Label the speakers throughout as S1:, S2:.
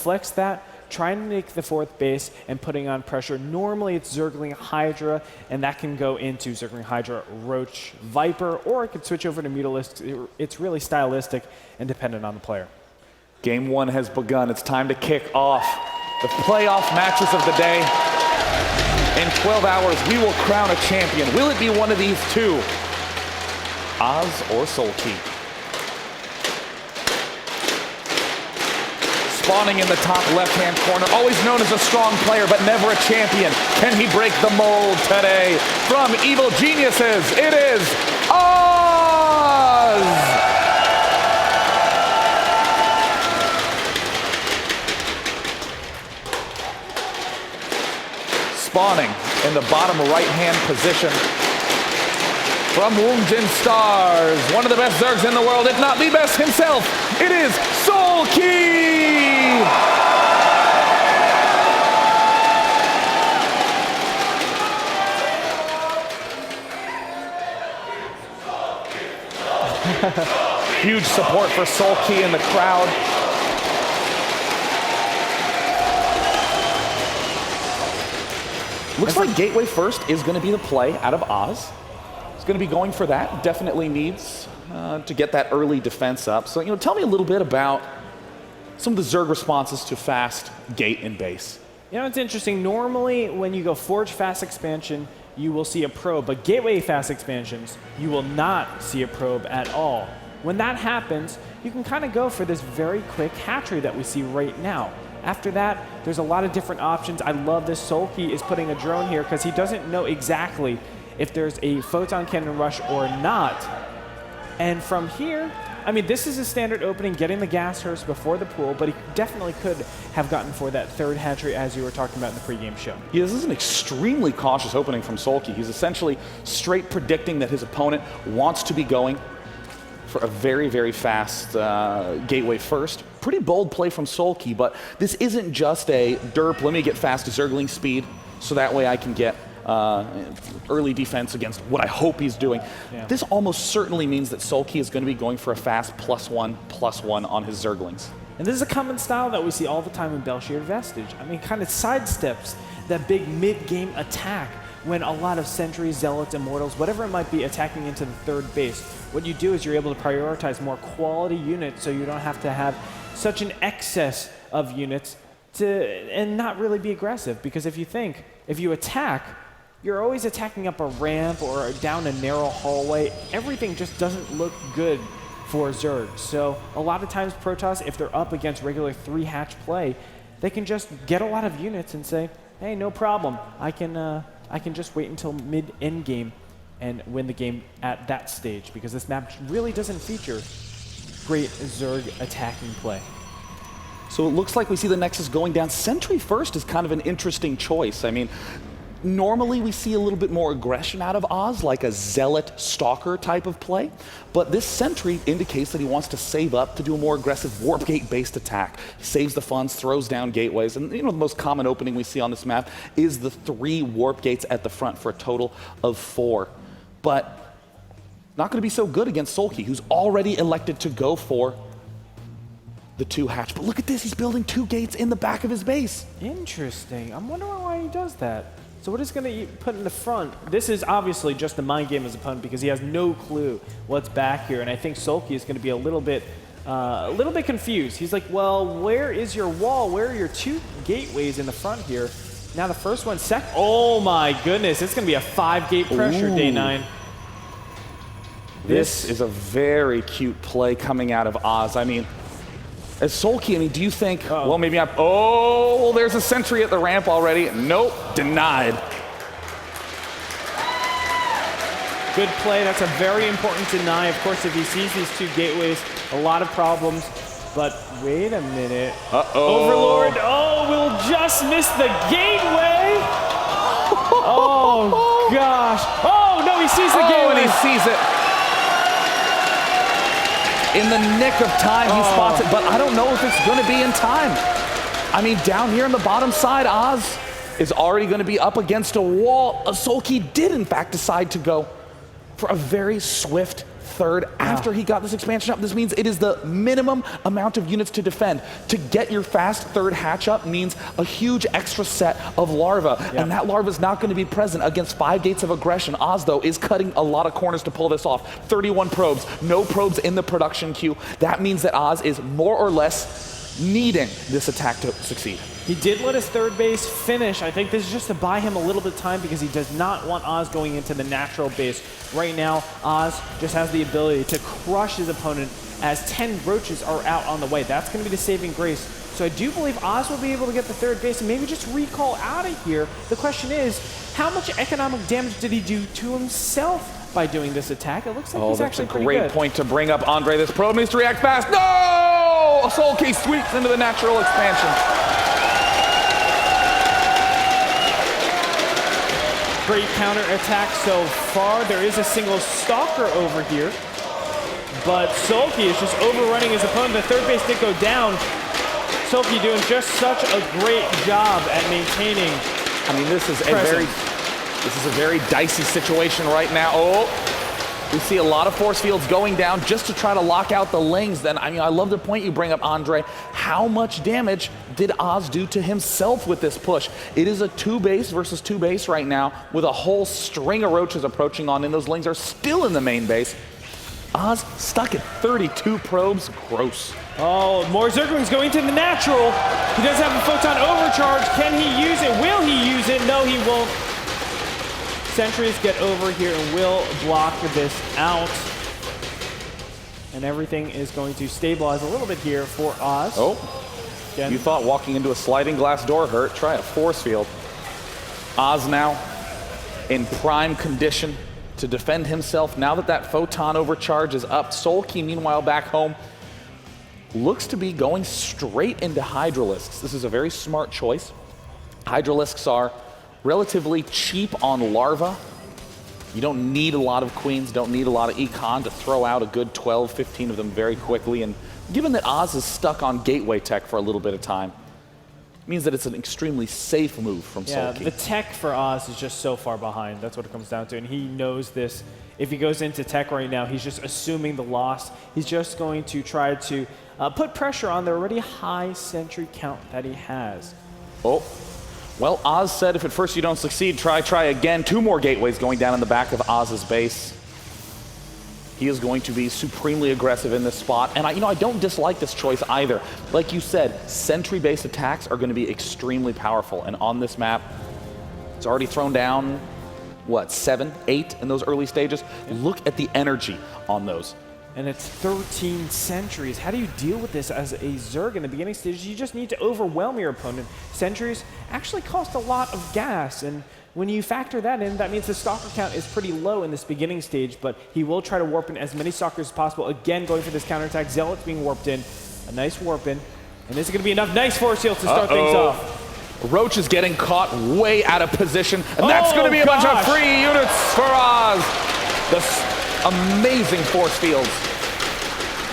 S1: flex that, trying to make the fourth base and putting on pressure. Normally it's Zergling Hydra, and that can go into Zergling Hydra, Roach, Viper, or it could switch over to Mutalisk. It's really stylistic and dependent on the player.
S2: Game 1 has begun. It's time to kick off the playoff matches of the day. In 12 hours, we will crown a champion. Will it be one of these two? Oz or Soulkey? Spawning in the top left-hand corner, always known as a strong player, but never a champion. Can he break the mold today? From Evil Geniuses, it is Oz! Spawning in the bottom right-hand position. From Woongjin Stars, one of the best Zergs in the world, if not the best himself, it is Soulkey! Huge support for Soulkey in the crowd. Looks like Gateway first is going to be the play out of Oz. He's going to be going for that. Definitely needs to get that early defense up. So, tell me a little bit about some of the Zerg responses to fast gate and base.
S1: It's interesting. Normally, when you go Forge fast expansion, you will see a probe, but Gateway fast expansions, you will not see a probe at all. When that happens, you can kind of go for this very quick hatchery that we see right now. After that, there's a lot of different options. I love this. Soulkey is putting a drone here because he doesn't know exactly if there's a photon cannon rush or not. And from here, this is a standard opening, getting the gas hearse before the pool, but he definitely could have gotten for that third hatchery as you were talking about in the pregame show.
S2: Yeah, this is an extremely cautious opening from Soulkey. He's essentially straight predicting that his opponent wants to be going for a very, very fast gateway first. Pretty bold play from Soulkey, but this isn't just a derp, let me get fast Zergling speed so that way I can get early defense against what I hope he's doing. Yeah. This almost certainly means that Soulkey is going to be going for a fast +1/+1 on his Zerglings.
S1: And this is a common style that we see all the time in Belshir Vestige. Kind of sidesteps that big mid-game attack when a lot of Sentries, Zealots, Immortals, whatever it might be, attacking into the third base. What you do is you're able to prioritize more quality units so you don't have to have such an excess of units and not really be aggressive. Because if you attack, you're always attacking up a ramp or down a narrow hallway. Everything just doesn't look good for Zerg. So a lot of times Protoss, if they're up against regular 3-hatch play, they can just get a lot of units and say, hey, no problem. I can just wait until mid-end game and win the game at that stage, because this map really doesn't feature great Zerg attacking play.
S2: So it looks like we see the Nexus going down. Sentry first is kind of an interesting choice. Normally we see a little bit more aggression out of Oz, like a Zealot Stalker type of play, but this Sentry indicates that he wants to save up to do a more aggressive Warp Gate-based attack. He saves the funds, throws down gateways, and the most common opening we see on this map is the 3 Warp Gates at the front for a total of 4. But not going to be so good against Soulkey, who's already elected to go for the 2-hatch. But look at this, he's building 2 gates in the back of his base.
S1: Interesting. I'm wondering why he does that. So what is going to put in the front? This is obviously just the mind game of his opponent because he has no clue what's back here. And I think Soulkey is going to be a little bit confused. He's like, well, where is your wall? Where are your 2 gateways in the front here? Now the first one, oh my goodness, it's going to be a 5-gate pressure,
S2: Ooh.
S1: Day 9.
S2: This is a very cute play coming out of Oz. As Soulkey, do you think, well, maybe there's a Sentry at the ramp already. Nope, denied.
S1: Good play. That's a very important deny. Of course, if he sees these 2 gateways, a lot of problems. But wait a minute. Overlord, will just miss the gateway. Oh, gosh. Oh, no, he sees the gateway.
S2: And he sees it. In the nick of time, he spots it, but I don't know if it's going to be in time. Down here on the bottom side, Oz is already going to be up against a wall. Soulkey did, in fact, decide to go for a very swift third after he got this expansion up. This means it is the minimum amount of units to defend. To get your fast third hatch up means a huge extra set of larva, and that larva is not going to be present against 5 gates of aggression. Oz, though, is cutting a lot of corners to pull this off. 31 probes, no probes in the production queue. That means that Oz is more or less needing this attack to succeed.
S1: He did let his third base finish. I think this is just to buy him a little bit of time because he does not want Oz going into the natural base. Right now, Oz just has the ability to crush his opponent as 10 roaches are out on the way. That's going to be the saving grace. So I do believe Oz will be able to get the third base and maybe just recall out of here. The question is, how much economic damage did he do to himself by doing this attack? It looks like he's actually pretty good.
S2: That's a great point to bring up, Andre. This probe needs to react fast. No! Soulkey sweeps into the natural expansion.
S1: Great counter attack so far. There is a single stalker over here, but Soulkey is just overrunning his opponent. The third base did go down. Soulkey doing just such a great job at maintaining.
S2: I mean, this is a very dicey situation right now. Oh, we see a lot of force fields going down just to try to lock out the lanes. Then, I mean, I love the point you bring up, Andre. How much damage did Oz do to himself with this push? It is a 2-base versus 2-base right now with a whole string of roaches approaching on, and those lanes are still in the main base. Oz stuck at 32 probes. Gross.
S1: Oh, more Zerglings going to the natural. He does have a photon overcharge. Can he use it? Will he use it? No, he won't. Sentries get over here and will block this out. And everything is going to stabilize a little bit here for Oz.
S2: Oh,
S1: again.
S2: You thought walking into a sliding glass door hurt. Try a force field. Oz now in prime condition to defend himself. Now that that photon overcharge is up, Soulkey, meanwhile, back home, looks to be going straight into Hydralisks. This is a very smart choice. Hydralisks are relatively cheap on larva. You don't need a lot of queens, don't need a lot of econ to throw out a good 12, 15 of them very quickly. And given that Oz is stuck on gateway tech for a little bit of time, it means that it's an extremely safe move from Soulkey.
S1: Yeah, the tech for Oz is just so far behind. That's what it comes down to, and he knows this. If he goes into tech right now, he's just assuming the loss. He's just going to try to put pressure on the already high sentry count that he has.
S2: Oh, well, Oz said if at first you don't succeed, try again. 2 more gateways going down in the back of Oz's base. He is going to be supremely aggressive in this spot. And I don't dislike this choice either. Like you said, sentry-based attacks are going to be extremely powerful. And on this map, it's already thrown down, what, 7, 8 in those early stages? Look at the energy on those.
S1: And it's 13 sentries. How do you deal with this as a Zerg in the beginning stages? You just need to overwhelm your opponent. Sentries actually cost a lot of gas, and when you factor that in, that means the stalker count is pretty low in this beginning stage, but he will try to warp in as many stalkers as possible. Again, going for this counterattack. Zealot's being warped in. A nice warp in. And this is going to be enough nice force fields to start things off.
S2: Roach is getting caught way out of position, and that's going to be a bunch of free units for Oz. Amazing force fields.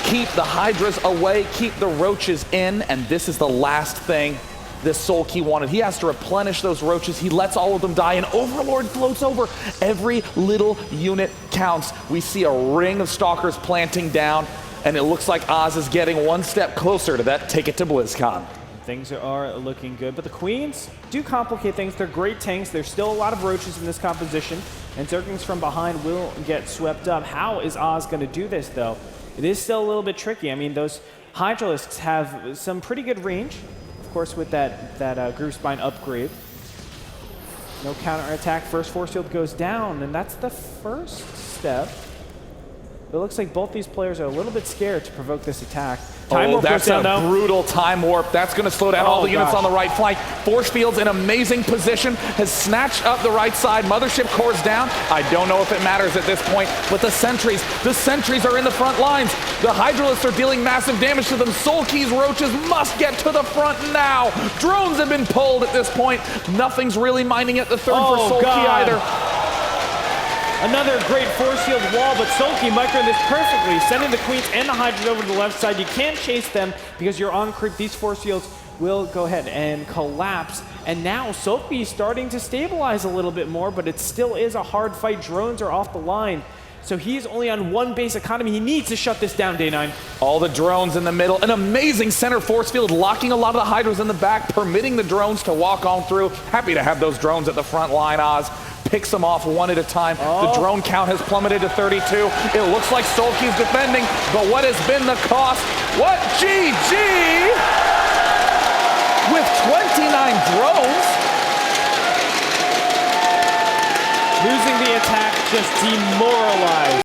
S2: Keep the Hydras away, keep the roaches in, and this is the last thing this Soulkey wanted. He has to replenish those roaches. He lets all of them die, and Overlord floats over. Every little unit counts. We see a ring of stalkers planting down, and it looks like Oz is getting one step closer to that take it to BlizzCon.
S1: Things are looking good, but the Queens do complicate things. They're great tanks. There's still a lot of roaches in this composition, and Zerglings from behind will get swept up. How is Oz going to do this, though? It is still a little bit tricky. I mean, those Hydralisks have some pretty good range, of course, with that Groove Spine upgrade. No counterattack. First force field goes down, and that's the first step. It looks like both these players are a little bit scared to provoke this attack. Time warp
S2: that's
S1: goes down,
S2: a brutal time warp. That's going to slow down all the units on the right flank. Force field's in amazing position, has snatched up the right side. Mothership core's down. I don't know if it matters at this point, but the sentries are in the front lines. The Hydralisks are dealing massive damage to them. Soulkey's roaches must get to the front now. Drones have been pulled at this point. Nothing's really mining at the third for Soulkey either.
S1: Another great force field wall, but Soulkey microing this perfectly, sending the Queens and the Hydras over to the left side. You can't chase them because you're on creep. These force fields will go ahead and collapse. And now Soulkey is starting to stabilize a little bit more, but it still is a hard fight. Drones are off the line. So he's only on 1 base economy. He needs to shut this down, Day 9.
S2: All the drones in the middle. An amazing center force field, locking a lot of the Hydras in the back, permitting the drones to walk on through. Happy to have those drones at the front line, Oz. Picks them off one at a time. The drone count has plummeted to 32. It looks like Soulkey's defending, but what has been the cost? What? GG! With 29 drones.
S1: Losing the attack just demoralized